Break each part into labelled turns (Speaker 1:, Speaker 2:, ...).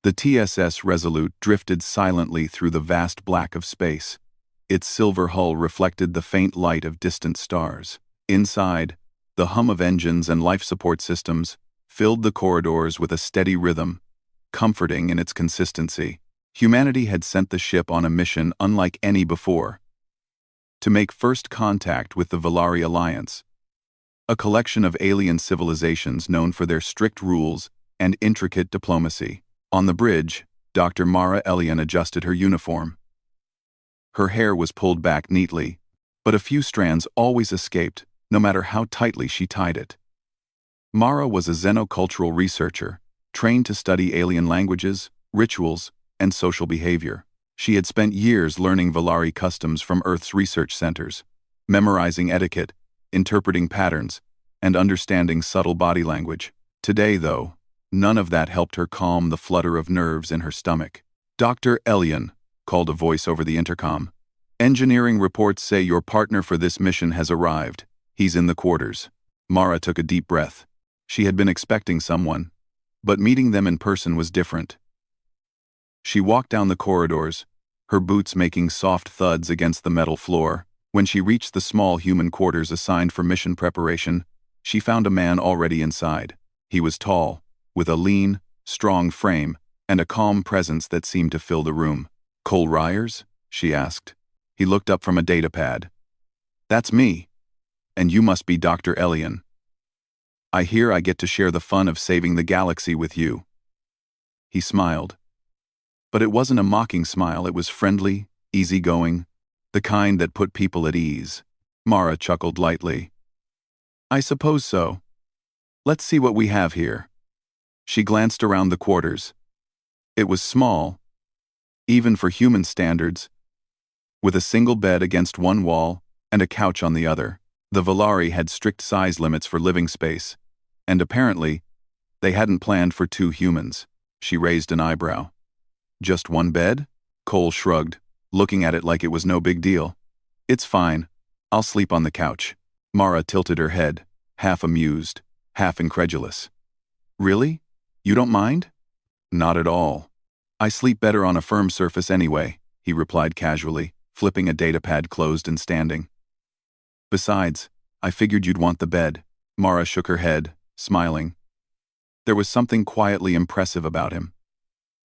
Speaker 1: The TSS Resolute drifted silently through the vast black of space. Its silver hull reflected the faint light of distant stars. Inside, the hum of engines and life support systems filled the corridors with a steady rhythm, comforting in its consistency. Humanity had sent the ship on a mission unlike any before, to make first contact with the Valari Alliance, a collection of alien civilizations known for their strict rules and intricate diplomacy. On the bridge, Dr. Mara Elian adjusted her uniform. Her hair was pulled back neatly, but a few strands always escaped, no matter how tightly she tied it. Mara was a xenocultural researcher, trained to study alien languages, rituals, and social behavior. She had spent years learning Valari customs from Earth's research centers, memorizing etiquette, interpreting patterns, and understanding subtle body language. Today, though, none of that helped her calm the flutter of nerves in her stomach. "Dr. Elian," called a voice over the intercom. "Engineering reports say your partner for this mission has arrived. He's in the quarters." Mara took a deep breath. She had been expecting someone, but meeting them in person was different. She walked down the corridors, her boots making soft thuds against the metal floor. When she reached the small human quarters assigned for mission preparation, she found a man already inside. He was tall, with a lean, strong frame and a calm presence that seemed to fill the room. "Cole Ryers?" she asked. He looked up from a datapad. "That's me. And you must be Dr. Elian. I hear I get to share the fun of saving the galaxy with you." He smiled. But it wasn't a mocking smile, it was friendly, easygoing, the kind that put people at ease. Mara chuckled lightly. "I suppose so. Let's see what we have here." She glanced around the quarters. It was small, even for human standards, with a single bed against one wall and a couch on the other. The Valari had strict size limits for living space, and apparently, they hadn't planned for two humans. She raised an eyebrow. "Just one bed?" Cole shrugged, looking at it like it was no big deal. "It's fine. I'll sleep on the couch." Mara tilted her head, half amused, half incredulous. "Really? You don't mind?" "Not at all. I sleep better on a firm surface anyway," he replied casually, flipping a datapad closed and standing. "Besides, I figured you'd want the bed." Mara shook her head, smiling. There was something quietly impressive about him.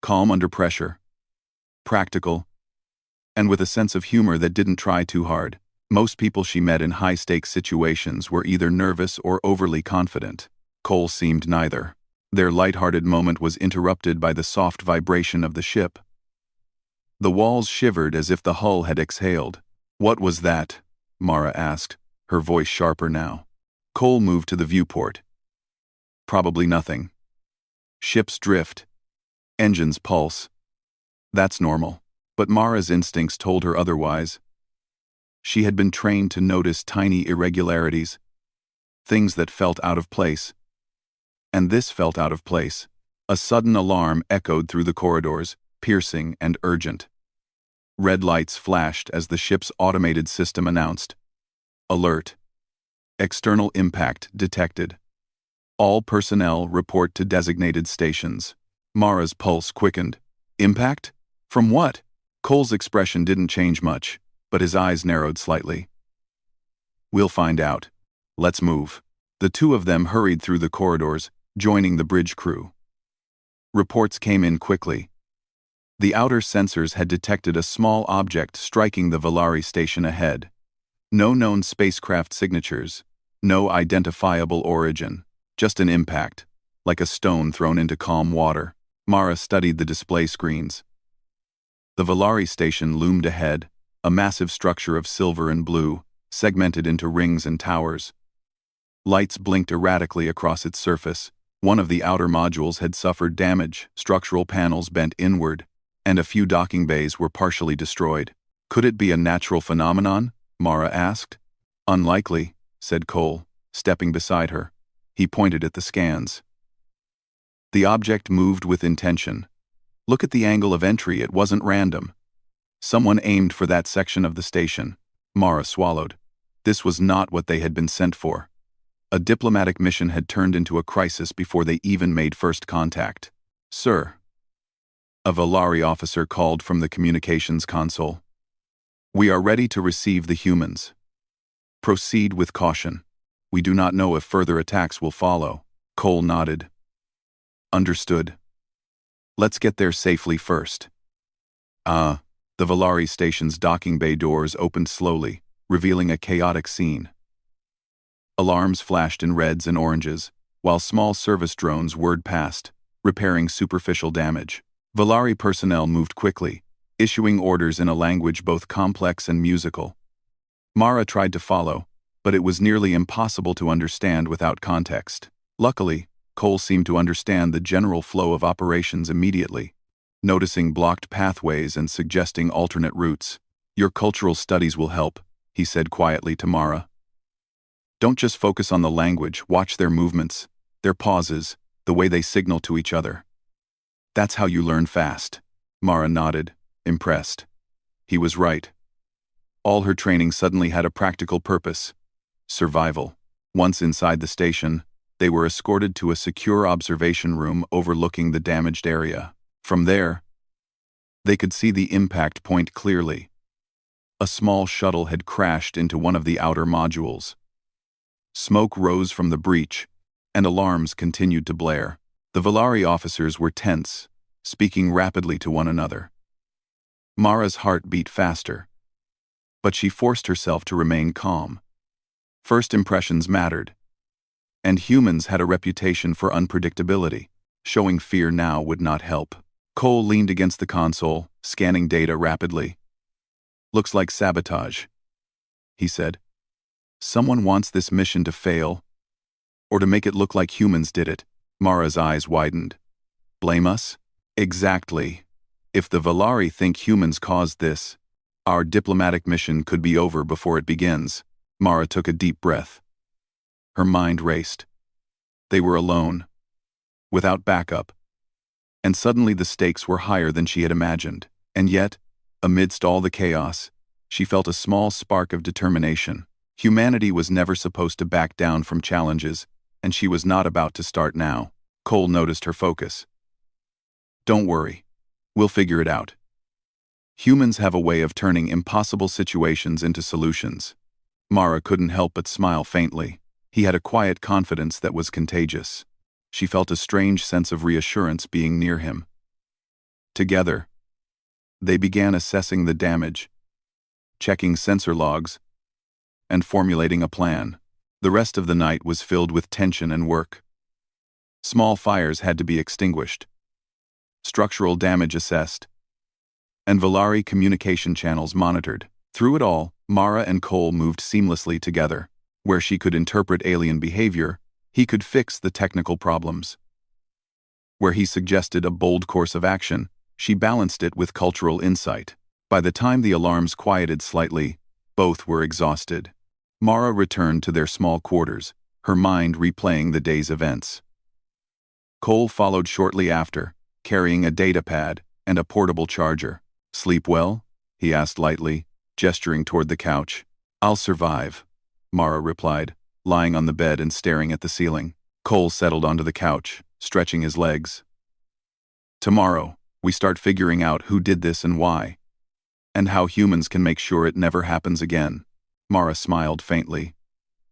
Speaker 1: Calm under pressure, practical, and with a sense of humor that didn't try too hard. Most people she met in high-stakes situations were either nervous or overly confident. Cole seemed neither. Their light-hearted moment was interrupted by the soft vibration of the ship. The walls shivered as if the hull had exhaled. "What was that?" Mara asked, her voice sharper now. Cole moved to the viewport. "Probably nothing. Ships drift. Engines pulse. That's normal." But Mara's instincts told her otherwise. She had been trained to notice tiny irregularities, things that felt out of place. And this felt out of place. A sudden alarm echoed through the corridors, piercing and urgent. Red lights flashed as the ship's automated system announced. "Alert. External impact detected. All personnel report to designated stations." Mara's pulse quickened. "Impact? From what?" Cole's expression didn't change much, but his eyes narrowed slightly. "We'll find out. Let's move." The two of them hurried through the corridors, joining the bridge crew. Reports came in quickly. The outer sensors had detected a small object striking the Valari station ahead. No known spacecraft signatures, no identifiable origin, just an impact, like a stone thrown into calm water. Mara studied the display screens. The Valari station loomed ahead, a massive structure of silver and blue, segmented into rings and towers. Lights blinked erratically across its surface. One of the outer modules had suffered damage, structural panels bent inward, and a few docking bays were partially destroyed. "Could it be a natural phenomenon?" Mara asked. "Unlikely," said Cole, stepping beside her. He pointed at the scans. The object moved with intention. "Look at the angle of entry, it wasn't random. Someone aimed for that section of the station." Mara swallowed. This was not what they had been sent for. A diplomatic mission had turned into a crisis before they even made first contact. "Sir," A Valari officer called from the communications console. "We are ready to receive the humans. Proceed with caution. We do not know if further attacks will follow." Cole nodded. "Understood. Let's get there safely first." The Valari station's docking bay doors opened slowly, revealing a chaotic scene. Alarms flashed in reds and oranges, while small service drones whirred past, repairing superficial damage. Valari personnel moved quickly, issuing orders in a language both complex and musical. Mara tried to follow, but it was nearly impossible to understand without context. Luckily, Cole seemed to understand the general flow of operations immediately, noticing blocked pathways and suggesting alternate routes. "Your cultural studies will help," he said quietly to Mara. "Don't just focus on the language, watch their movements, their pauses, the way they signal to each other. That's how you learn fast." Mara nodded, impressed. He was right. All her training suddenly had a practical purpose: survival. Once inside the station, they were escorted to a secure observation room overlooking the damaged area. From there, they could see the impact point clearly. A small shuttle had crashed into one of the outer modules. Smoke rose from the breach, and alarms continued to blare. The Valari officers were tense, speaking rapidly to one another. Mara's heart beat faster, but she forced herself to remain calm. First impressions mattered, and humans had a reputation for unpredictability. Showing fear now would not help. Cole leaned against the console, scanning data rapidly. "Looks like sabotage," he said. "Someone wants this mission to fail, or to make it look like humans did it." Mara's eyes widened. "Blame us?" "Exactly. If the Valari think humans caused this, our diplomatic mission could be over before it begins." Mara took a deep breath. Her mind raced. They were alone, without backup. And suddenly the stakes were higher than she had imagined. And yet, amidst all the chaos, she felt a small spark of determination. Humanity was never supposed to back down from challenges, and she was not about to start now. Cole noticed her focus. "Don't worry. We'll figure it out. Humans have a way of turning impossible situations into solutions." Mara couldn't help but smile faintly. He had a quiet confidence that was contagious. She felt a strange sense of reassurance being near him. Together, they began assessing the damage, checking sensor logs, and formulating a plan. The rest of the night was filled with tension and work. Small fires had to be extinguished, structural damage assessed, and Valari communication channels monitored. Through it all, Mara and Cole moved seamlessly together. Where she could interpret alien behavior, he could fix the technical problems. Where he suggested a bold course of action, she balanced it with cultural insight. By the time the alarms quieted slightly, both were exhausted. Mara returned to their small quarters, her mind replaying the day's events. Cole followed shortly after, carrying a datapad and a portable charger. "Sleep well?" he asked lightly, gesturing toward the couch. "I'll survive," Mara replied, lying on the bed and staring at the ceiling. Cole settled onto the couch, stretching his legs. "Tomorrow, we start figuring out who did this and why, and how humans can make sure it never happens again." Mara smiled faintly.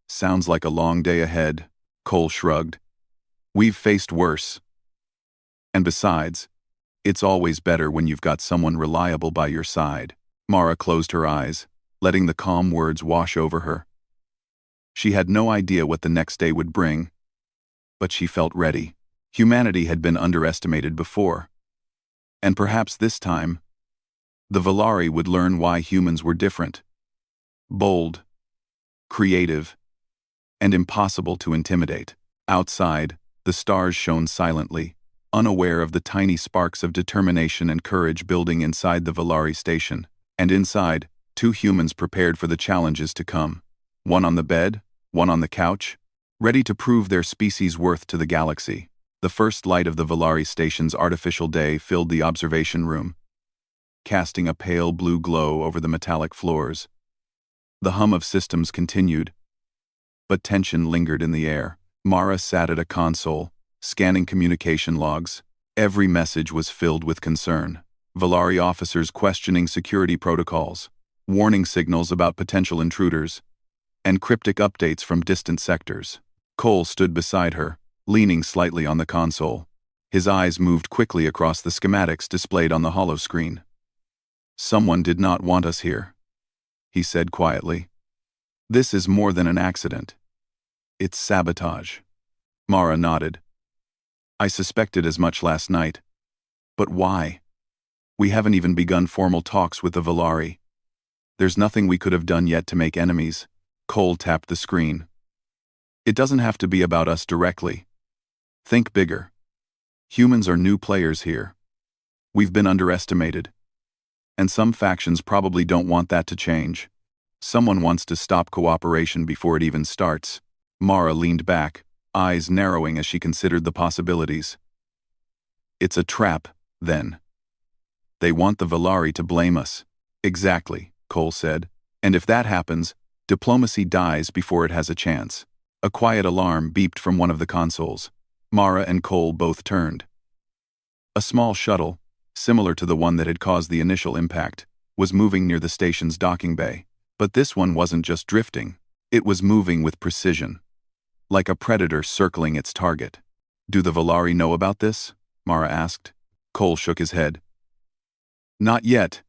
Speaker 1: "Sounds like a long day ahead." Cole shrugged. "We've faced worse. And besides, it's always better when you've got someone reliable by your side." Mara closed her eyes, letting the calm words wash over her. She had no idea what the next day would bring, but she felt ready. Humanity had been underestimated before, and perhaps this time, the Valari would learn why humans were different. Bold, creative, and impossible to intimidate. Outside, the stars shone silently, unaware of the tiny sparks of determination and courage building inside the Valari station. And inside, two humans prepared for the challenges to come. One on the bed, one on the couch, ready to prove their species' worth to the galaxy. The first light of the Valari station's artificial day filled the observation room, casting a pale blue glow over the metallic floors. The hum of systems continued, but tension lingered in the air. Mara sat at a console, scanning communication logs, Every message was filled with concern. Valari officers questioning security protocols, warning signals about potential intruders, and cryptic updates from distant sectors. Cole stood beside her, leaning slightly on the console. His eyes moved quickly across the schematics displayed on the holoscreen. "Someone did not want us here," he said quietly. "This is more than an accident. It's sabotage." Mara nodded. "I suspected as much last night. But why? We haven't even begun formal talks with the Valari. There's nothing we could have done yet to make enemies." Cole tapped the screen. "It doesn't have to be about us directly. Think bigger. Humans are new players here. We've been underestimated. And some factions probably don't want that to change. Someone wants to stop cooperation before it even starts." Mara leaned back, eyes narrowing as she considered the possibilities. "It's a trap, then. They want the Valari to blame us." "Exactly," Cole said. "And if that happens, diplomacy dies before it has a chance." A quiet alarm beeped from one of the consoles. Mara and Cole both turned. A small shuttle, similar to the one that had caused the initial impact, was moving near the station's docking bay. But this one wasn't just drifting. It was moving with precision, like a predator circling its target. "Do the Valari know about this?" Mara asked. Cole shook his head. "Not yet.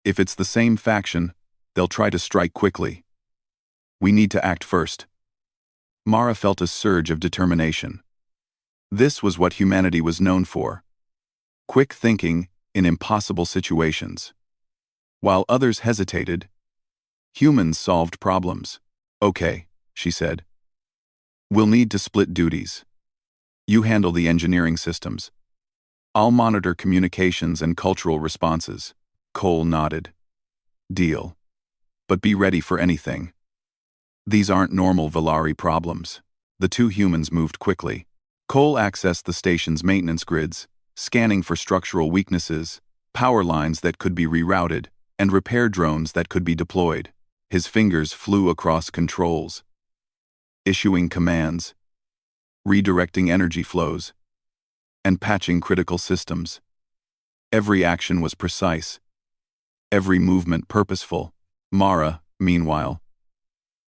Speaker 1: If it's the same faction, they'll try to strike quickly. We need to act first." Mara felt a surge of determination. This was what humanity was known for: quick thinking in impossible situations. While others hesitated, humans solved problems. "Okay," she said. "We'll need to split duties. You handle the engineering systems. I'll monitor communications and cultural responses." Cole nodded. "Deal. But be ready for anything. These aren't normal Valari problems." The two humans moved quickly. Cole accessed the station's maintenance grids, scanning for structural weaknesses, power lines that could be rerouted, and repair drones that could be deployed. His fingers flew across controls, issuing commands, redirecting energy flows, and patching critical systems. Every action was precise, every movement purposeful. Mara, meanwhile,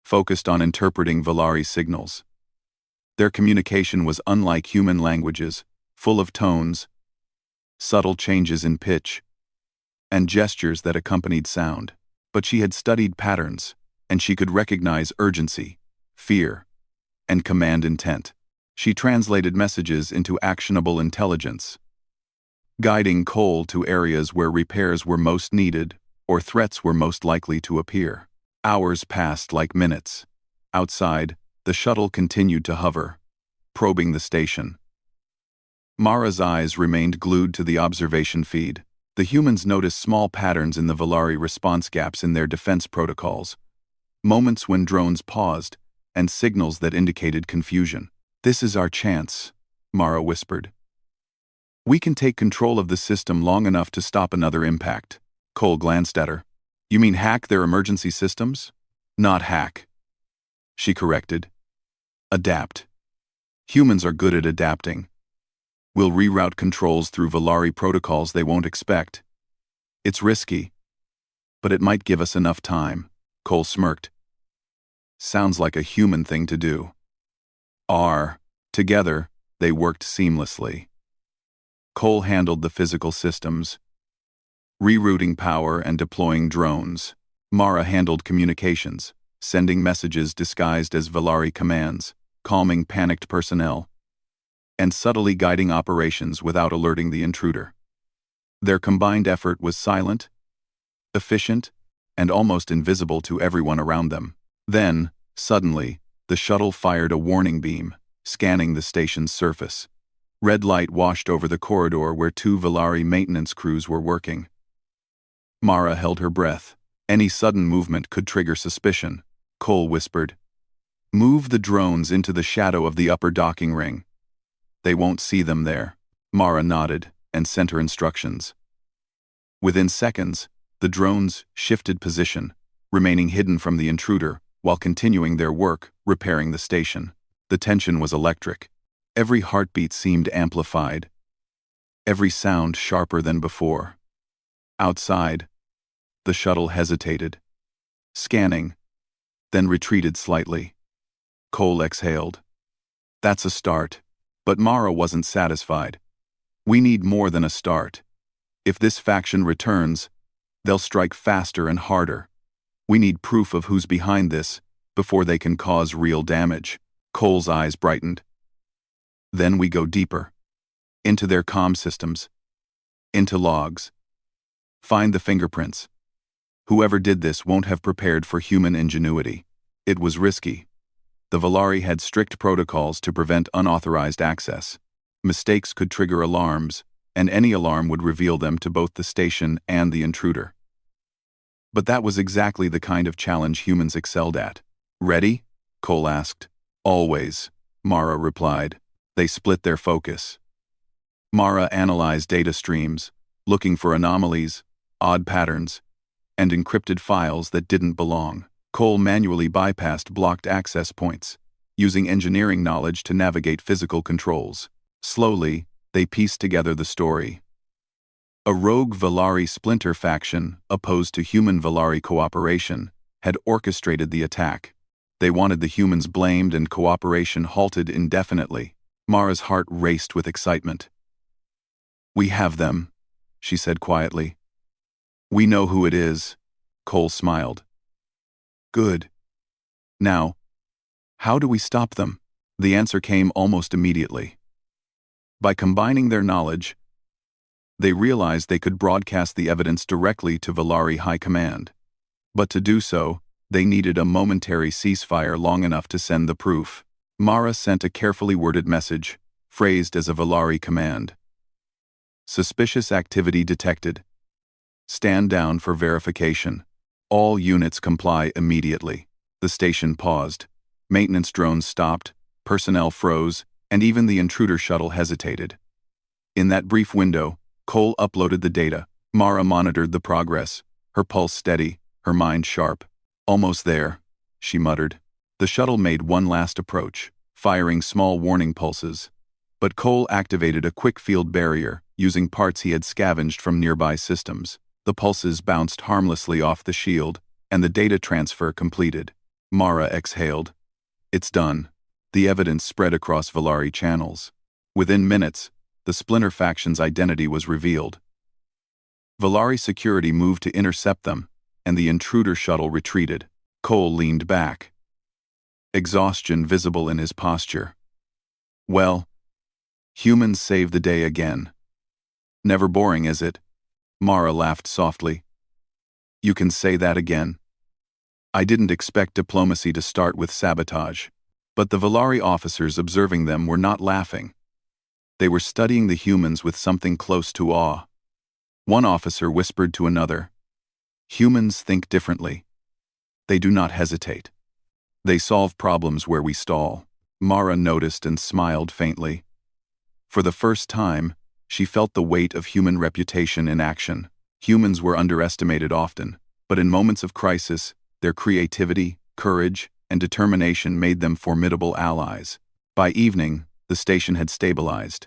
Speaker 1: focused on interpreting Valari signals. Their communication was unlike human languages, full of tones, subtle changes in pitch, and gestures that accompanied sound. But she had studied patterns, and she could recognize urgency, fear, and command intent. She translated messages into actionable intelligence, guiding Cole to areas where repairs were most needed or threats were most likely to appear. Hours passed like minutes. Outside, the shuttle continued to hover, probing the station. Mara's eyes remained glued to the observation feed. The humans noticed small patterns in the Valari response gaps in their defense protocols, moments when drones paused, and signals that indicated confusion. "This is our chance," Mara whispered. "We can take control of the system long enough to stop another impact." Cole glanced at her. "You mean hack their emergency systems?" "Not hack," she corrected. "Adapt. Humans are good at adapting. We'll reroute controls through Valari protocols they won't expect. It's risky, but it might give us enough time." Cole smirked. "Sounds like a human thing to do." Together, they worked seamlessly. Cole handled the physical systems, rerouting power and deploying drones. Mara handled communications, sending messages disguised as Valari commands, calming panicked personnel, and subtly guiding operations without alerting the intruder. Their combined effort was silent, efficient, and almost invisible to everyone around them. Then, suddenly, the shuttle fired a warning beam, scanning the station's surface. Red light washed over the corridor where two Valari maintenance crews were working. Mara held her breath. Any sudden movement could trigger suspicion. Cole whispered, "Move the drones into the shadow of the upper docking ring. They won't see them there." Mara nodded and sent her instructions. Within seconds, the drones shifted position, remaining hidden from the intruder while continuing their work repairing the station. The tension was electric. Every heartbeat seemed amplified, every sound sharper than before. Outside, the shuttle hesitated, scanning, then retreated slightly. Cole exhaled. That's a start. But Mara wasn't satisfied. We need more than a start. If this faction returns, they'll strike faster and harder. We need proof of who's behind this before they can cause real damage. Cole's eyes brightened. Then we go deeper. Into their comm systems. Into logs. Find the fingerprints. Whoever did this won't have prepared for human ingenuity. It was risky. The Valari had strict protocols to prevent unauthorized access. Mistakes could trigger alarms, and any alarm would reveal them to both the station and the intruder. But that was exactly the kind of challenge humans excelled at. Ready? Cole asked. Always, Mara replied. They split their focus. Mara analyzed data streams, looking for anomalies, odd patterns, and encrypted files that didn't belong. Cole manually bypassed blocked access points, using engineering knowledge to navigate physical controls. Slowly, they pieced together the story. A rogue Valari splinter faction, opposed to human Valari cooperation, had orchestrated the attack. They wanted the humans blamed and cooperation halted indefinitely. Mara's heart raced with excitement. We have them, she said quietly. We know who it is, Cole smiled. Good. Now, how do we stop them? The answer came almost immediately. By combining their knowledge, they realized they could broadcast the evidence directly to Valari High Command. But to do so, they needed a momentary ceasefire long enough to send the proof. Mara sent a carefully worded message, phrased as a Valari command. Suspicious activity detected. Stand down for verification. All units comply immediately. The station paused. Maintenance drones stopped, personnel froze, and even the intruder shuttle hesitated. In that brief window, Cole uploaded the data. Mara monitored the progress, her pulse steady, her mind sharp. Almost there, she muttered. The shuttle made one last approach, firing small warning pulses. But Cole activated a quick field barrier, using parts he had scavenged from nearby systems. The pulses bounced harmlessly off the shield, and the data transfer completed. Mara exhaled. It's done. The evidence spread across Valari channels. Within minutes, the splinter faction's identity was revealed. Valari security moved to intercept them, and the intruder shuttle retreated. Cole leaned back, exhaustion visible in his posture. Well, humans saved the day again. Never boring, is it? Mara laughed softly. You can say that again. I didn't expect diplomacy to start with sabotage. But the Valari officers observing them were not laughing. They were studying the humans with something close to awe. One officer whispered to another, Humans think differently. They do not hesitate. They solve problems where we stall. Mara noticed and smiled faintly. For the first time, she felt the weight of human reputation in action. Humans were underestimated often, but in moments of crisis, their creativity, courage, and determination made them formidable allies. By evening, the station had stabilized.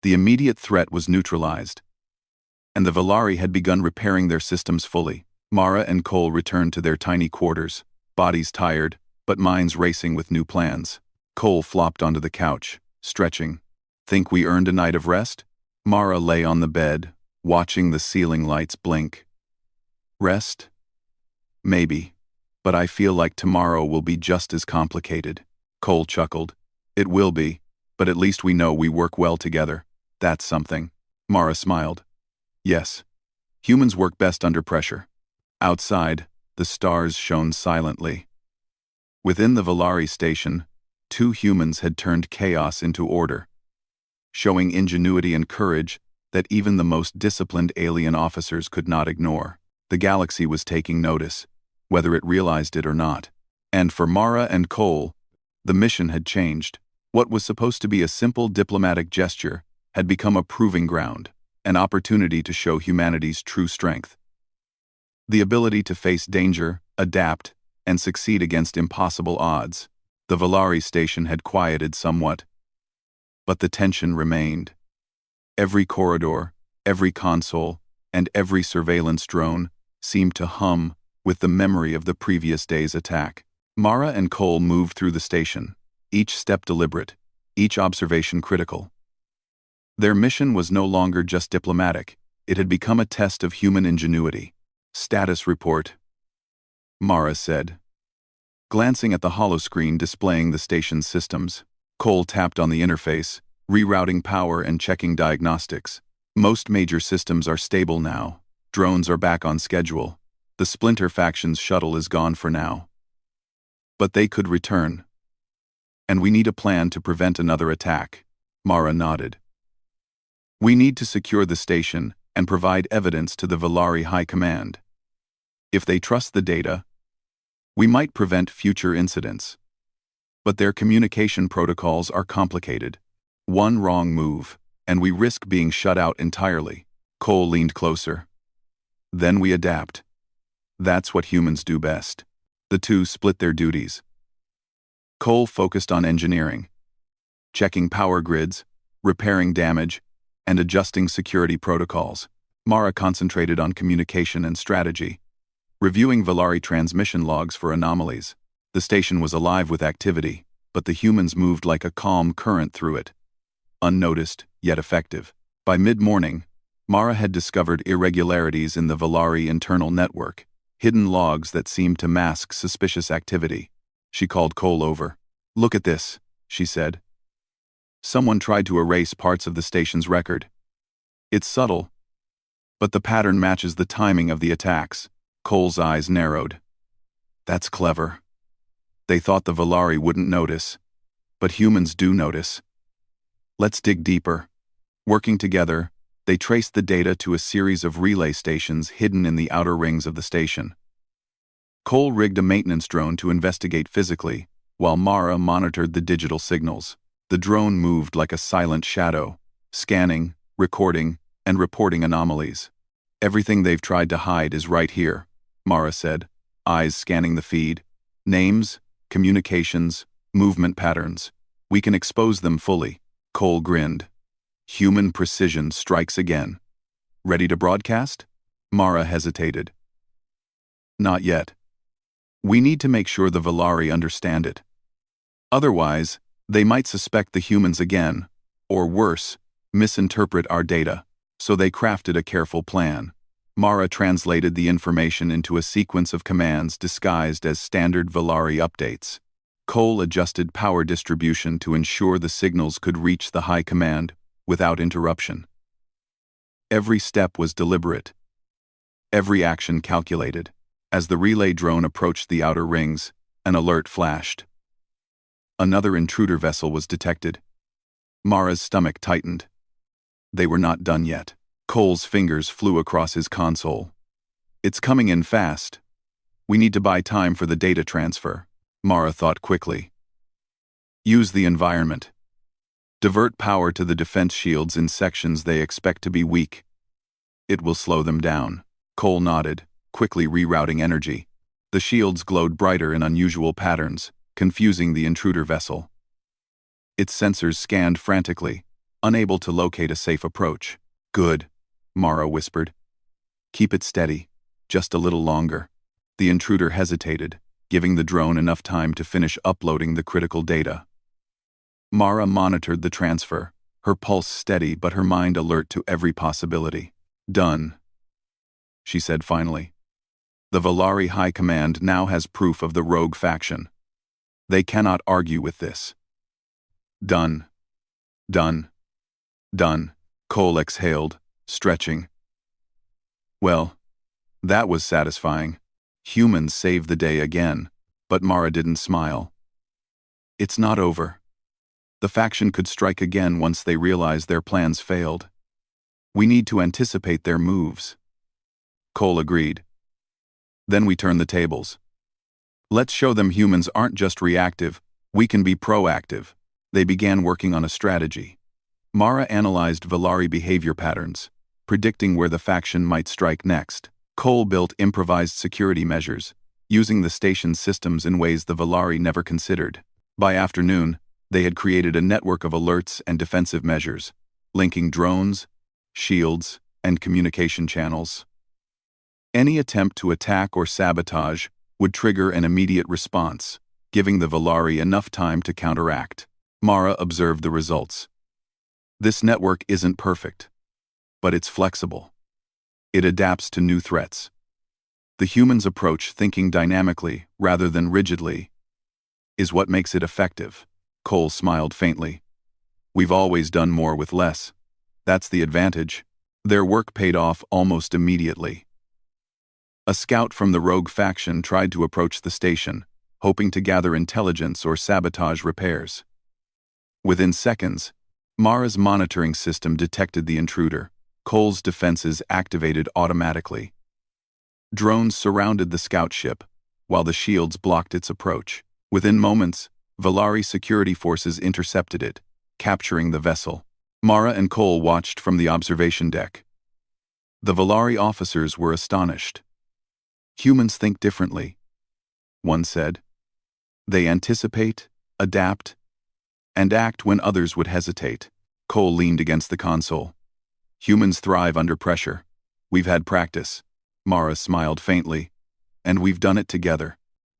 Speaker 1: The immediate threat was neutralized, and the Valari had begun repairing their systems fully. Mara and Cole returned to their tiny quarters, bodies tired, but minds racing with new plans. Cole flopped onto the couch, stretching. Think we earned a night of rest? Mara lay on the bed, watching the ceiling lights blink. Rest? Maybe. But I feel like tomorrow will be just as complicated. Cole chuckled. It will be, but at least we know we work well together. That's something. Mara smiled. Yes. Humans work best under pressure. Outside, the stars shone silently. Within the Valari station, 2 humans had turned chaos into order, showing ingenuity and courage that even the most disciplined alien officers could not ignore. The galaxy was taking notice, whether it realized it or not. And for Mara and Cole, the mission had changed. What was supposed to be a simple diplomatic gesture had become a proving ground, an opportunity to show humanity's true strength. The ability to face danger, adapt, and succeed against impossible odds. The Valari station had quieted somewhat, but the tension remained. Every corridor, every console, and every surveillance drone seemed to hum with the memory of the previous day's attack. Mara and Cole moved through the station, each step deliberate, each observation critical. Their mission was no longer just diplomatic, it had become a test of human ingenuity. "Status report," Mara said, glancing at the holoscreen displaying the station's systems. Cole tapped on the interface, rerouting power and checking diagnostics. "Most major systems are stable now. Drones are back on schedule. The Splinter faction's shuttle is gone for now. But they could return. And we need a plan to prevent another attack." Mara nodded. "We need to secure the station and provide evidence to the Valari High Command. If they trust the data, we might prevent future incidents. But their communication protocols are complicated. One wrong move, and we risk being shut out entirely." Cole leaned closer. "Then we adapt. That's what humans do best." The two split their duties. Cole focused on engineering, checking power grids, repairing damage, and adjusting security protocols. Mara concentrated on communication and strategy, reviewing Valari transmission logs for anomalies. The station was alive with activity, but the humans moved like a calm current through it, unnoticed yet effective. By mid-morning, Mara had discovered irregularities in the Valari internal network, hidden logs that seemed to mask suspicious activity. She called Cole over. "Look at this," she said. "Someone tried to erase parts of the station's record. It's subtle, but the pattern matches the timing of the attacks." Cole's eyes narrowed. "That's clever. They thought the Valari wouldn't notice, but humans do notice. Let's dig deeper." Working together, they traced the data to a series of relay stations hidden in the outer rings of the station. Cole rigged a maintenance drone to investigate physically, while Mara monitored the digital signals. The drone moved like a silent shadow, scanning, recording, and reporting anomalies. "Everything they've tried to hide is right here," Mara said, eyes scanning the feed. "Names, communications, movement patterns. We can expose them fully." Cole grinned. "Human precision strikes again." "Ready to broadcast?" Mara hesitated. "Not yet. We need to make sure the Valari understand it. Otherwise, they might suspect the humans again, or worse, misinterpret our data." So they crafted a careful plan. Mara translated the information into a sequence of commands disguised as standard Valari updates. Cole adjusted power distribution to ensure the signals could reach the High Command without interruption. Every step was deliberate, every action calculated. As the relay drone approached the outer rings, an alert flashed. Another intruder vessel was detected. Mara's stomach tightened. They were not done yet. Cole's fingers flew across his console. "It's coming in fast. We need to buy time for the data transfer." Mara thought quickly. "Use the environment. Divert power to the defense shields in sections they expect to be weak. It will slow them down." Cole nodded, quickly rerouting energy. The shields glowed brighter in unusual patterns, confusing the intruder vessel. Its sensors scanned frantically, unable to locate a safe approach. "Good," Mara whispered. "Keep it steady, just a little longer." The intruder hesitated, giving the drone enough time to finish uploading the critical data. Mara monitored the transfer, her pulse steady but her mind alert to every possibility. "Done," she said finally. "The Valari High Command now has proof of the rogue faction. They cannot argue with this." "Done. Done. Done." Cole exhaled, stretching. Well, that was satisfying. Humans saved the day again, but Mara didn't smile. "It's not over. The faction could strike again once they realize their plans failed. We need to anticipate their moves." Cole agreed. "Then we turn the tables. Let's show them humans aren't just reactive, we can be proactive." They began working on a strategy. Mara analyzed Valari behavior patterns, predicting where the faction might strike next. Cole built improvised security measures, using the station's systems in ways the Valari never considered. By afternoon, they had created a network of alerts and defensive measures, linking drones, shields, and communication channels. Any attempt to attack or sabotage would trigger an immediate response, giving the Valari enough time to counteract. Mara observed the results. This network isn't perfect, but it's flexible. It adapts to new threats. The human's approach, thinking dynamically rather than rigidly, is what makes it effective. Cole smiled faintly. We've always done more with less. That's the advantage. Their work paid off almost immediately. A scout from the rogue faction tried to approach the station, hoping to gather intelligence or sabotage repairs. Within seconds, Mara's monitoring system detected the intruder. Cole's defenses activated automatically. Drones surrounded the scout ship, while the shields blocked its approach. Within moments, Valari security forces intercepted it, capturing the vessel. Mara and Cole watched from the observation deck. The Valari officers were astonished. Humans think differently, one said. They anticipate, adapt, and act when others would hesitate. Cole leaned against the console. Humans thrive under pressure. We've had practice. Mara smiled faintly. And we've done it together.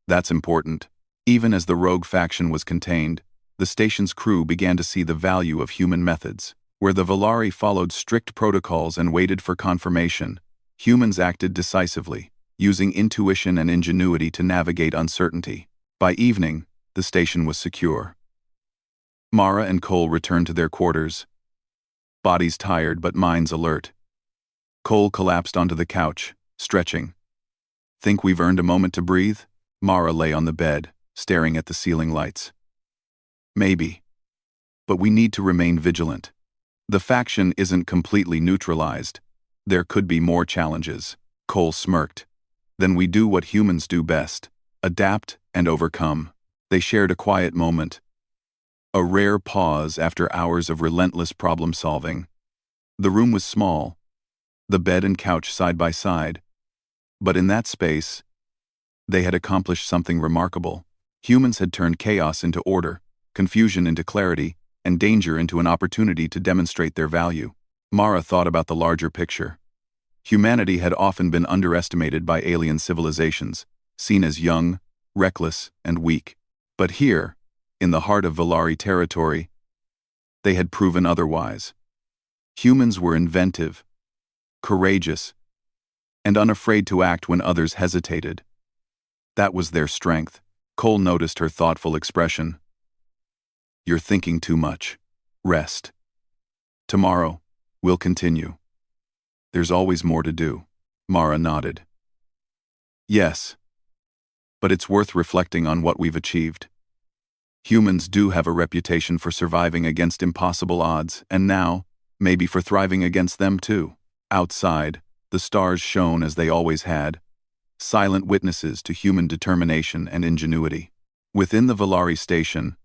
Speaker 1: That's important. Even as the rogue faction was contained, the station's crew began to see the value of human methods. Where the Valari followed strict protocols and waited for confirmation, humans acted decisively, using intuition and ingenuity to navigate uncertainty. By evening, the station was secure. Mara and Cole returned to their quarters, bodies tired but minds alert. Cole collapsed onto the couch, stretching. Think we've earned a moment to breathe? Mara lay on the bed, staring at the ceiling lights. Maybe. But we need to remain vigilant. The faction isn't completely neutralized. There could be more challenges. Cole smirked. Then we do what humans do best: adapt and overcome. They shared a quiet moment. A rare pause after hours of relentless problem-solving. The room was small, the bed and couch side by side. But in that space, they had accomplished something remarkable. Humans had turned chaos into order, confusion into clarity, and danger into an opportunity to demonstrate their value. Mara thought about the larger picture. Humanity had often been underestimated by alien civilizations, seen as young, reckless, and weak. But here, in the heart of Valari territory, they had proven otherwise. Humans were inventive, courageous, and unafraid to act when others hesitated. That was their strength. Cole noticed her thoughtful expression. You're thinking too much. Rest. Tomorrow, we'll continue. There's always more to do. Mara nodded. Yes. But it's worth reflecting on what we've achieved. Humans do have a reputation for surviving against impossible odds, and now, maybe for thriving against them too. Outside, the stars shone as they always had, silent witnesses to human determination and ingenuity. Within the Valari station,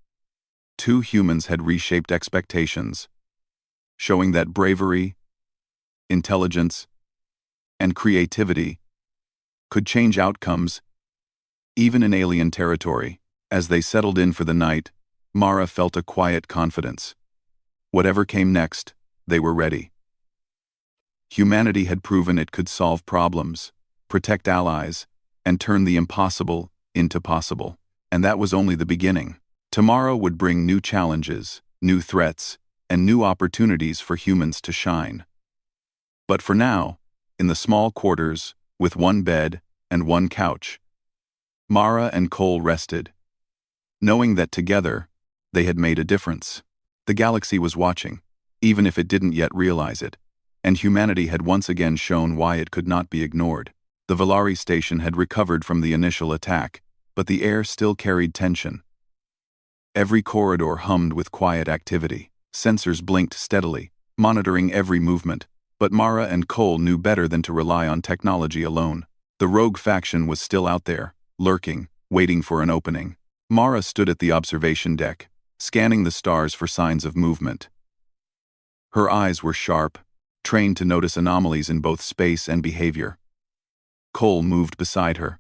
Speaker 1: two humans had reshaped expectations, showing that bravery, intelligence, and creativity could change outcomes, even in alien territory. As they settled in for the night, Mara felt a quiet confidence. Whatever came next, they were ready. Humanity had proven it could solve problems, protect allies, and turn the impossible into possible. And that was only the beginning. Tomorrow would bring new challenges, new threats, and new opportunities for humans to shine. But for now, in the small quarters, with one bed and one couch, Mara and Cole rested, knowing that together, they had made a difference. The galaxy was watching, even if it didn't yet realize it, and humanity had once again shown why it could not be ignored. The Valari station had recovered from the initial attack, but the air still carried tension. Every corridor hummed with quiet activity. Sensors blinked steadily, monitoring every movement, but Mara and Cole knew better than to rely on technology alone. The rogue faction was still out there, lurking, waiting for an opening. Mara stood at the observation deck, scanning the stars for signs of movement. Her eyes were sharp, trained to notice anomalies in both space and behavior. Cole moved beside her,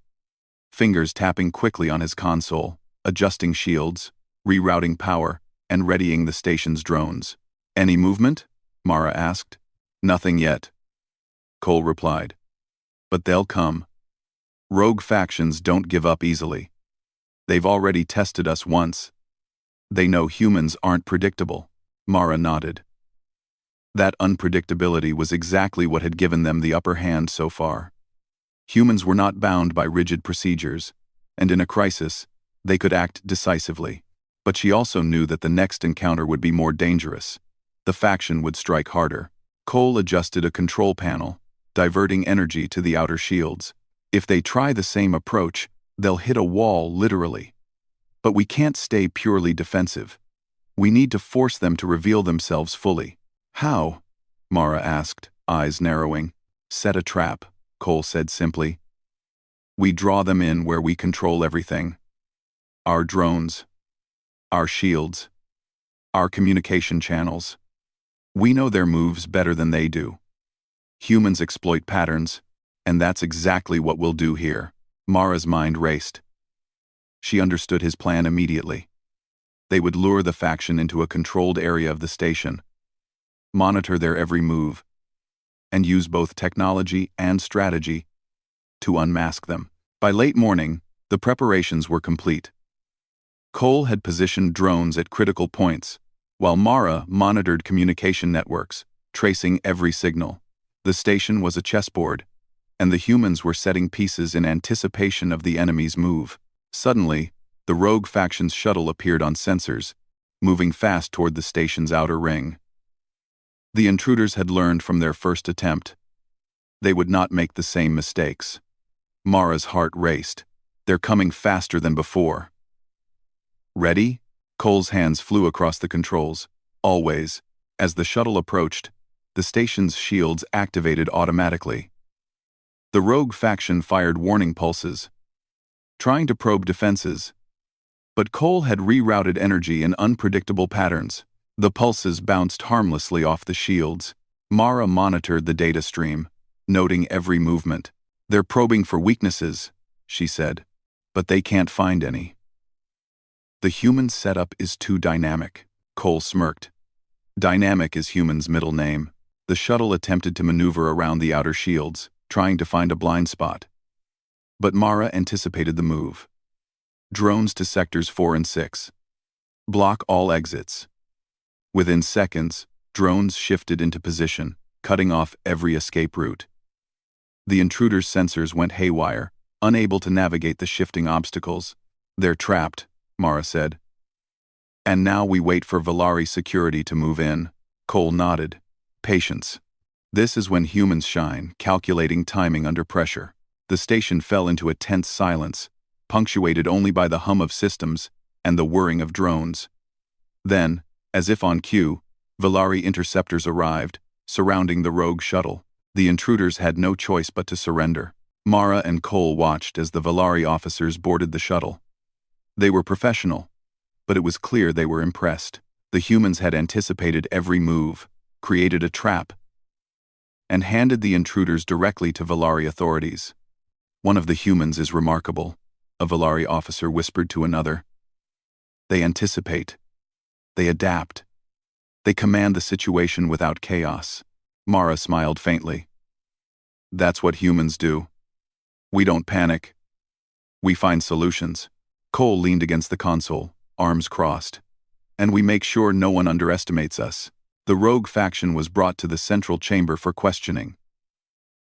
Speaker 1: fingers tapping quickly on his console, adjusting shields, rerouting power, and readying the station's drones. Any movement? Mara asked. Nothing yet, Cole replied. But they'll come. Rogue factions don't give up easily. They've already tested us once. They know humans aren't predictable. Mara nodded. That unpredictability was exactly what had given them the upper hand so far. Humans were not bound by rigid procedures, and in a crisis, they could act decisively. But she also knew that the next encounter would be more dangerous. The faction would strike harder. Cole adjusted a control panel, diverting energy to the outer shields. If they try the same approach, they'll hit a wall literally. But we can't stay purely defensive. We need to force them to reveal themselves fully. How? Mara asked, eyes narrowing. Set a trap, Cole said simply. We draw them in where we control everything. Our drones. Our shields. Our communication channels. We know their moves better than they do. Humans exploit patterns, and that's exactly what we'll do here. Mara's mind raced. She understood his plan immediately. They would lure the faction into a controlled area of the station, monitor their every move, and use both technology and strategy to unmask them. By late morning, the preparations were complete. Cole had positioned drones at critical points, while Mara monitored communication networks, tracing every signal. The station was a chessboard, and the humans were setting pieces in anticipation of the enemy's move. Suddenly, the rogue faction's shuttle appeared on sensors, moving fast toward the station's outer ring. The intruders had learned from their first attempt. They would not make the same mistakes. Mara's heart raced. They're coming faster than before. Ready? Cole's hands flew across the controls. Always, as the shuttle approached, the station's shields activated automatically. The rogue faction fired warning pulses, trying to probe defenses. But Cole had rerouted energy in unpredictable patterns. The pulses bounced harmlessly off the shields. Mara monitored the data stream, noting every movement. They're probing for weaknesses, she said, but they can't find any. The human setup is too dynamic, Cole smirked. Dynamic is human's middle name. The shuttle attempted to maneuver around the outer shields, trying to find a blind spot. But Mara anticipated the move. Drones to sectors 4 and 6. Block all exits. Within seconds, drones shifted into position, cutting off every escape route. The intruders' sensors went haywire, unable to navigate the shifting obstacles. They're trapped, Mara said. And now we wait for Valari security to move in. Cole nodded. Patience. This is when humans shine, calculating timing under pressure. The station fell into a tense silence, punctuated only by the hum of systems and the whirring of drones. Then, as if on cue, Valari interceptors arrived, surrounding the rogue shuttle. The intruders had no choice but to surrender. Mara and Cole watched as the Valari officers boarded the shuttle. They were professional, but it was clear they were impressed. The humans had anticipated every move, created a trap, and handed the intruders directly to Valari authorities. One of the humans is remarkable, a Valari officer whispered to another. They anticipate. They adapt. They command the situation without chaos. Mara smiled faintly. That's what humans do. We don't panic. We find solutions. Cole leaned against the console, arms crossed. And we make sure no one underestimates us. The rogue faction was brought to the central chamber for questioning.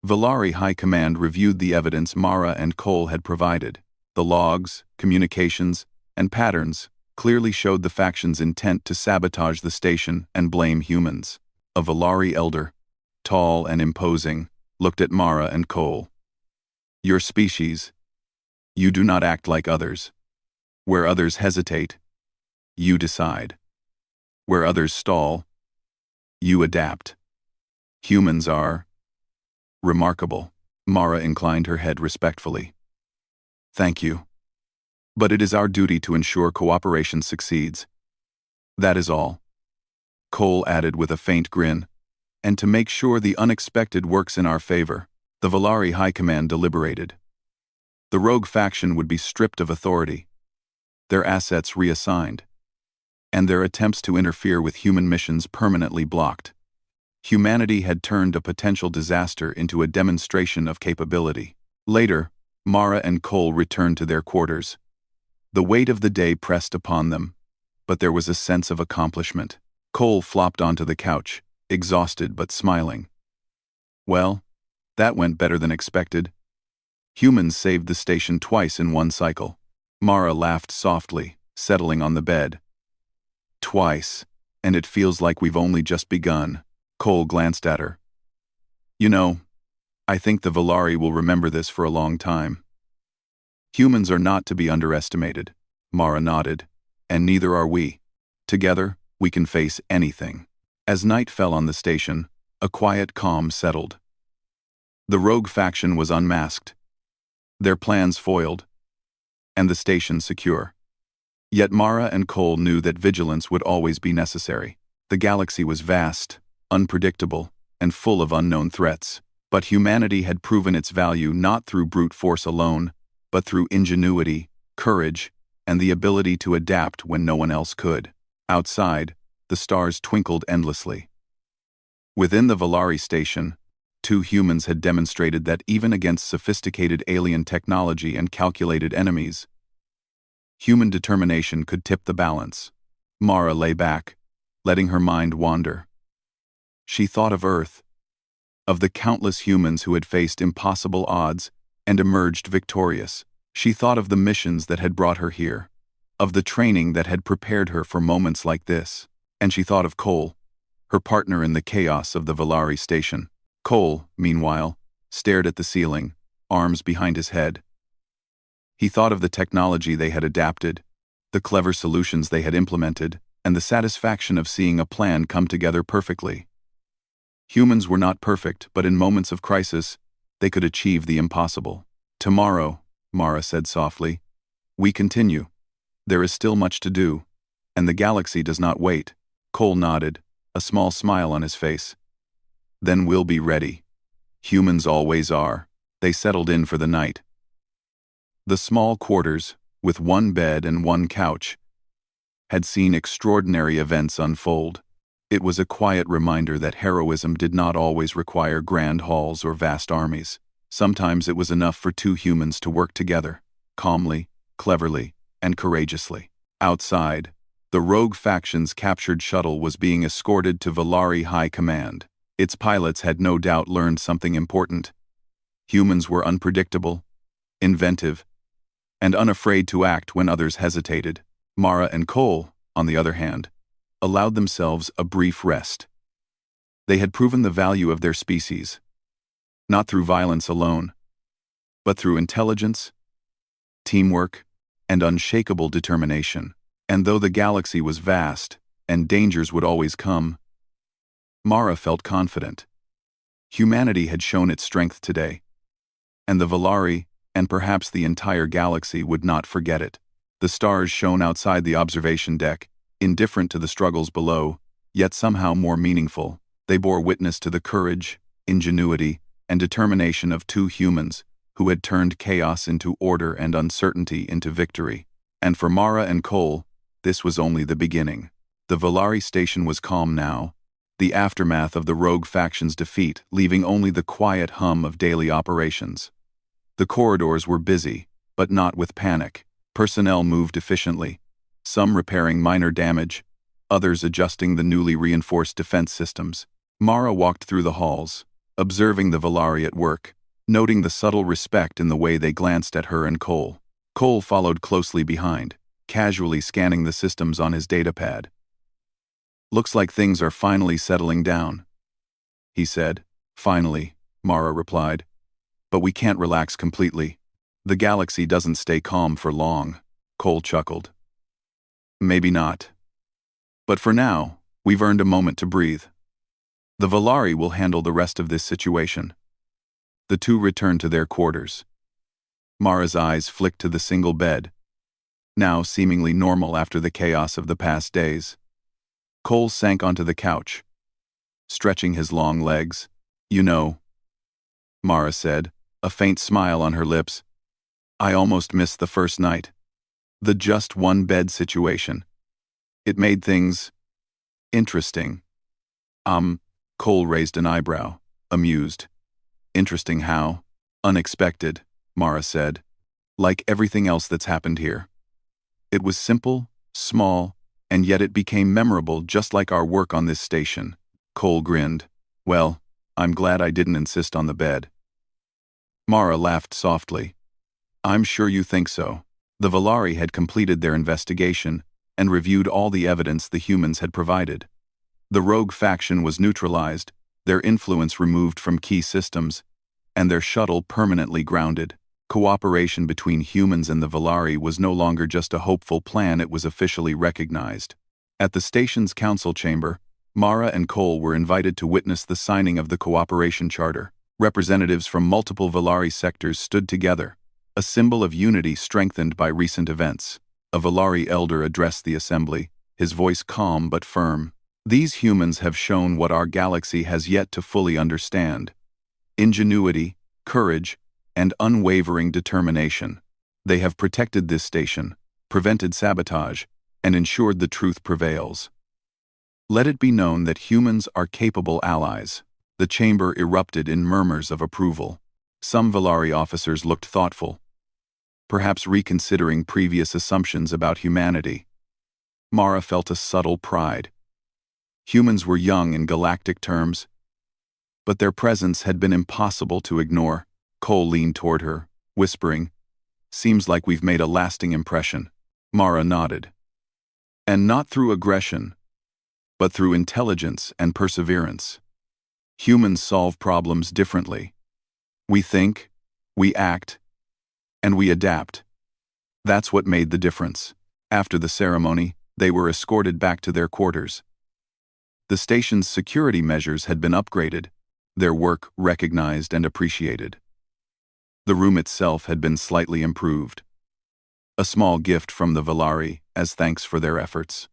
Speaker 1: Valari High Command reviewed the evidence Mara and Cole had provided. The logs, communications, and patterns clearly showed the faction's intent to sabotage the station and blame humans. A Valari elder, tall and imposing, looked at Mara and Cole. Your species. You do not act like others. Where others hesitate, you decide. Where others stall, you adapt. Humans are remarkable. Mara inclined her head respectfully. Thank you. But it is our duty to ensure cooperation succeeds. That is all. Cole added with a faint grin. And to make sure the unexpected works in our favor. The Valari High Command deliberated. The rogue faction would be stripped of authority, their assets reassigned, and their attempts to interfere with human missions permanently blocked. Humanity had turned a potential disaster into a demonstration of capability. Later, Mara and Cole returned to their quarters. The weight of the day pressed upon them, but there was a sense of accomplishment. Cole flopped onto the couch, exhausted but smiling. Well, that went better than expected. Humans saved the station twice in one cycle. Mara laughed softly, settling on the bed. Twice, and it feels like we've only just begun. Cole glanced at her. You know, I think the Valari will remember this for a long time. Humans are not to be underestimated, Mara nodded, and neither are we. Together, we can face anything. As night fell on the station, a quiet calm settled. The rogue faction was unmasked, their plans foiled, and the station secure. Yet Mara and Cole knew that vigilance would always be necessary. The galaxy was vast, unpredictable, and full of unknown threats. But humanity had proven its value not through brute force alone, but through ingenuity, courage, and the ability to adapt when no one else could. Outside, the stars twinkled endlessly. Within the Valari station, two humans had demonstrated that even against sophisticated alien technology and calculated enemies, human determination could tip the balance. Mara lay back, letting her mind wander. She thought of Earth, of the countless humans who had faced impossible odds and emerged victorious. She thought of the missions that had brought her here, of the training that had prepared her for moments like this. And she thought of Cole, her partner in the chaos of the Valari station. Cole, meanwhile, stared at the ceiling, arms behind his head. He thought of the technology they had adapted, the clever solutions they had implemented, and the satisfaction of seeing a plan come together perfectly. Humans were not perfect, but in moments of crisis, they could achieve the impossible. Tomorrow, Mara said softly, we continue. There is still much to do, and the galaxy does not wait. Cole nodded, a small smile on his face. Then we'll be ready. Humans always are. They settled in for the night. The small quarters, with one bed and one couch, had seen extraordinary events unfold. It was a quiet reminder that heroism did not always require grand halls or vast armies. Sometimes it was enough for two humans to work together, calmly, cleverly, and courageously. Outside, the rogue faction's captured shuttle was being escorted to Valari High Command. Its pilots had no doubt learned something important. Humans were unpredictable, inventive, and unafraid to act when others hesitated. Mara and Cole, on the other hand, allowed themselves a brief rest. They had proven the value of their species, not through violence alone, but through intelligence, teamwork, and unshakable determination. And though the galaxy was vast, and dangers would always come, Mara felt confident. Humanity had shown its strength today, and the Valari, and perhaps the entire galaxy, would not forget it. The stars shone outside the observation deck, indifferent to the struggles below, yet somehow more meaningful. They bore witness to the courage, ingenuity, and determination of two humans who had turned chaos into order and uncertainty into victory. And for Mara and Cole, this was only the beginning. The Valari station was calm now, the aftermath of the rogue faction's defeat leaving only the quiet hum of daily operations. The corridors were busy, but not with panic. Personnel moved efficiently, some repairing minor damage, others adjusting the newly reinforced defense systems. Mara walked through the halls, observing the Valari at work, noting the subtle respect in the way they glanced at her and Cole. Cole followed closely behind, casually scanning the systems on his datapad. Looks like things are finally settling down, he said. Finally, Mara replied. But we can't relax completely. The galaxy doesn't stay calm for long, Cole chuckled. Maybe not. But for now, we've earned a moment to breathe. The Valari will handle the rest of this situation. The two returned to their quarters. Mara's eyes flicked to the single bed, now seemingly normal after the chaos of the past days. Cole sank onto the couch, stretching his long legs. You know, Mara said, a faint smile on her lips, I almost missed the first night. The just one bed situation. It made things interesting. Cole raised an eyebrow, amused. Interesting how? Unexpected, Mara said. Like everything else that's happened here. It was simple, small, and yet it became memorable just like our work on this station. Cole grinned. Well, I'm glad I didn't insist on the bed. Mara laughed softly. I'm sure you think so. The Valari had completed their investigation and reviewed all the evidence the humans had provided. The rogue faction was neutralized, their influence removed from key systems, and their shuttle permanently grounded. Cooperation between humans and the Valari was no longer just a hopeful plan, it was officially recognized. At the station's council chamber, Mara and Cole were invited to witness the signing of the Cooperation Charter. Representatives from multiple Valari sectors stood together, a symbol of unity strengthened by recent events. A Valari elder addressed the assembly, his voice calm but firm. These humans have shown what our galaxy has yet to fully understand. Ingenuity, courage, and unwavering determination. They have protected this station, prevented sabotage, and ensured the truth prevails. Let it be known that humans are capable allies. The chamber erupted in murmurs of approval. Some Valari officers looked thoughtful, perhaps reconsidering previous assumptions about humanity. Mara felt a subtle pride. Humans were young in galactic terms, but their presence had been impossible to ignore. Cole leaned toward her, whispering, "Seems like we've made a lasting impression." Mara nodded. And not through aggression, but through intelligence and perseverance. Humans solve problems differently. We think, we act, and we adapt. That's what made the difference. After the ceremony, they were escorted back to their quarters. The station's security measures had been upgraded, their work recognized and appreciated. The room itself had been slightly improved. A small gift from the Valari as thanks for their efforts.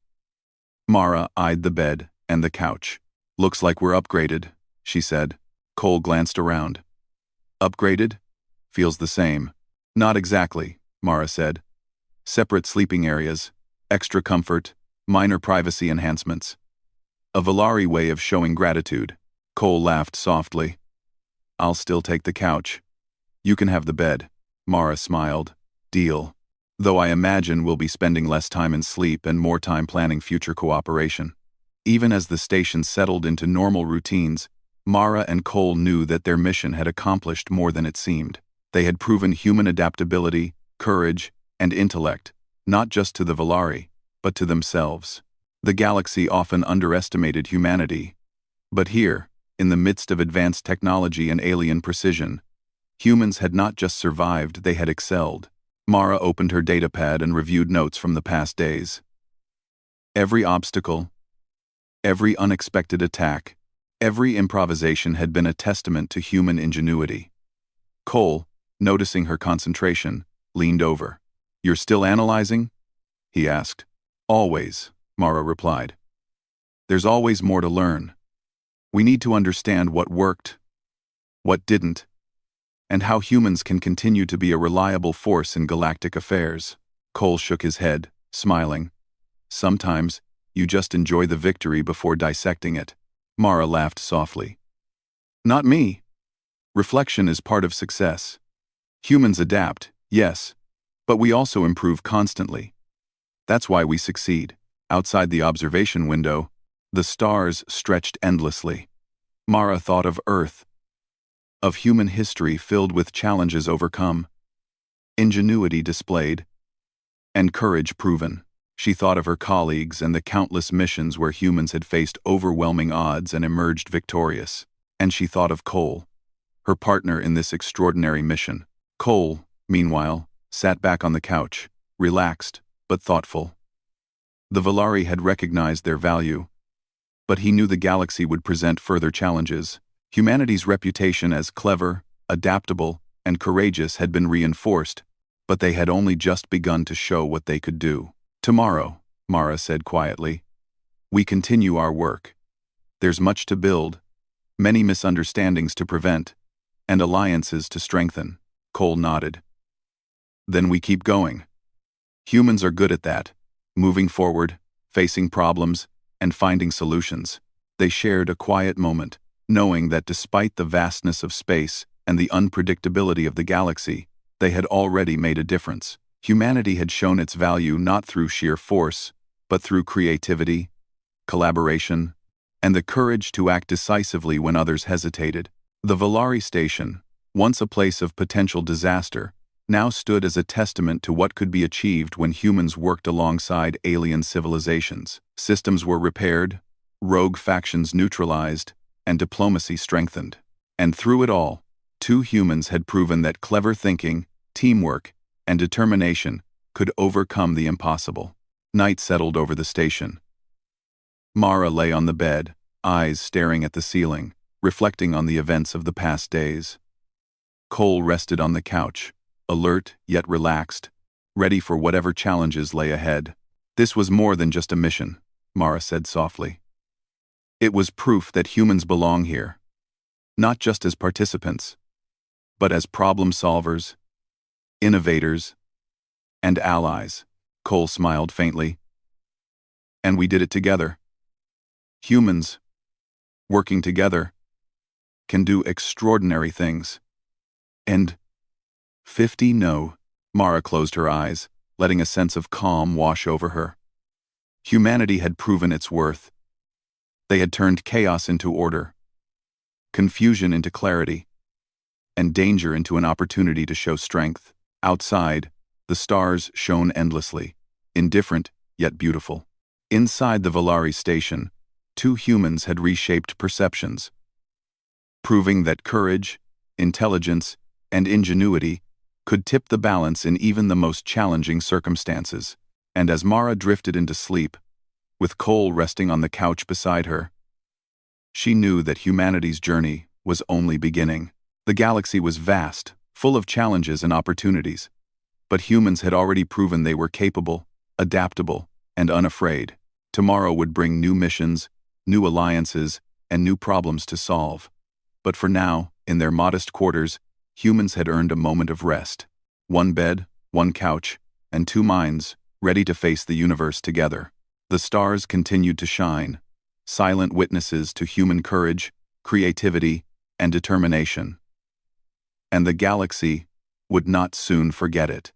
Speaker 1: Mara eyed the bed and the couch. Looks like we're upgraded, she said. Cole glanced around. Upgraded? Feels the same. Not exactly, Mara said. Separate sleeping areas, extra comfort, minor privacy enhancements. A Valari way of showing gratitude. Cole laughed softly. I'll still take the couch. You can have the bed. Mara smiled. Deal. Though I imagine we'll be spending less time in sleep and more time planning future cooperation. Even as the station settled into normal routines, Mara and Cole knew that their mission had accomplished more than it seemed. They had proven human adaptability, courage, and intellect, not just to the Valari, but to themselves. The galaxy often underestimated humanity. But here, in the midst of advanced technology and alien precision, humans had not just survived, they had excelled. Mara opened her datapad and reviewed notes from the past days. Every obstacle, every unexpected attack, every improvisation had been a testament to human ingenuity. Cole, noticing her concentration, leaned over. You're still analyzing? He asked. Always, Mara replied. There's always more to learn. We need to understand what worked, what didn't, and how humans can continue to be a reliable force in galactic affairs. Cole shook his head, smiling. Sometimes, you just enjoy the victory before dissecting it. Mara laughed softly. Not me. Reflection is part of success. Humans adapt, yes, but we also improve constantly. That's why we succeed. Outside the observation window, the stars stretched endlessly. Mara thought of Earth, of human history filled with challenges overcome, ingenuity displayed, and courage proven. She thought of her colleagues and the countless missions where humans had faced overwhelming odds and emerged victorious. And she thought of Cole, her partner in this extraordinary mission. Cole, meanwhile, sat back on the couch, relaxed but thoughtful. The Valari had recognized their value, but he knew the galaxy would present further challenges. Humanity's reputation as clever, adaptable, and courageous had been reinforced, but they had only just begun to show what they could do. Tomorrow, Mara said quietly, we continue our work. There's much to build, many misunderstandings to prevent, and alliances to strengthen. Cole nodded. Then we keep going. Humans are good at that, moving forward, facing problems, and finding solutions. They shared a quiet moment, knowing that despite the vastness of space and the unpredictability of the galaxy, they had already made a difference. Humanity had shown its value not through sheer force, but through creativity, collaboration, and the courage to act decisively when others hesitated. The Valari station, once a place of potential disaster, now stood as a testament to what could be achieved when humans worked alongside alien civilizations. Systems were repaired, rogue factions neutralized, and diplomacy strengthened. And through it all, two humans had proven that clever thinking, teamwork, and determination could overcome the impossible. Night settled over the station. Mara lay on the bed, eyes staring at the ceiling, reflecting on the events of the past days. Cole rested on the couch, alert yet relaxed, ready for whatever challenges lay ahead. This was more than just a mission, Mara said softly. It was proof that humans belong here, not just as participants, but as problem solvers, innovators, and allies. Cole smiled faintly. And we did it together. Humans, working together, can do extraordinary things. And 50 no. Mara closed her eyes, letting a sense of calm wash over her. Humanity had proven its worth. They had turned chaos into order, confusion into clarity, and danger into an opportunity to show strength. Outside, the stars shone endlessly, indifferent yet beautiful. Inside the Valari station, two humans had reshaped perceptions, proving that courage, intelligence, and ingenuity could tip the balance in even the most challenging circumstances. And as Mara drifted into sleep, with Cole resting on the couch beside her, she knew that humanity's journey was only beginning. The galaxy was vast, full of challenges and opportunities, but humans had already proven they were capable, adaptable, and unafraid. Tomorrow would bring new missions, new alliances, and new problems to solve. But for now, in their modest quarters, humans had earned a moment of rest. One bed, one couch, and two minds, ready to face the universe together. The stars continued to shine, silent witnesses to human courage, creativity, and determination. And the galaxy would not soon forget it.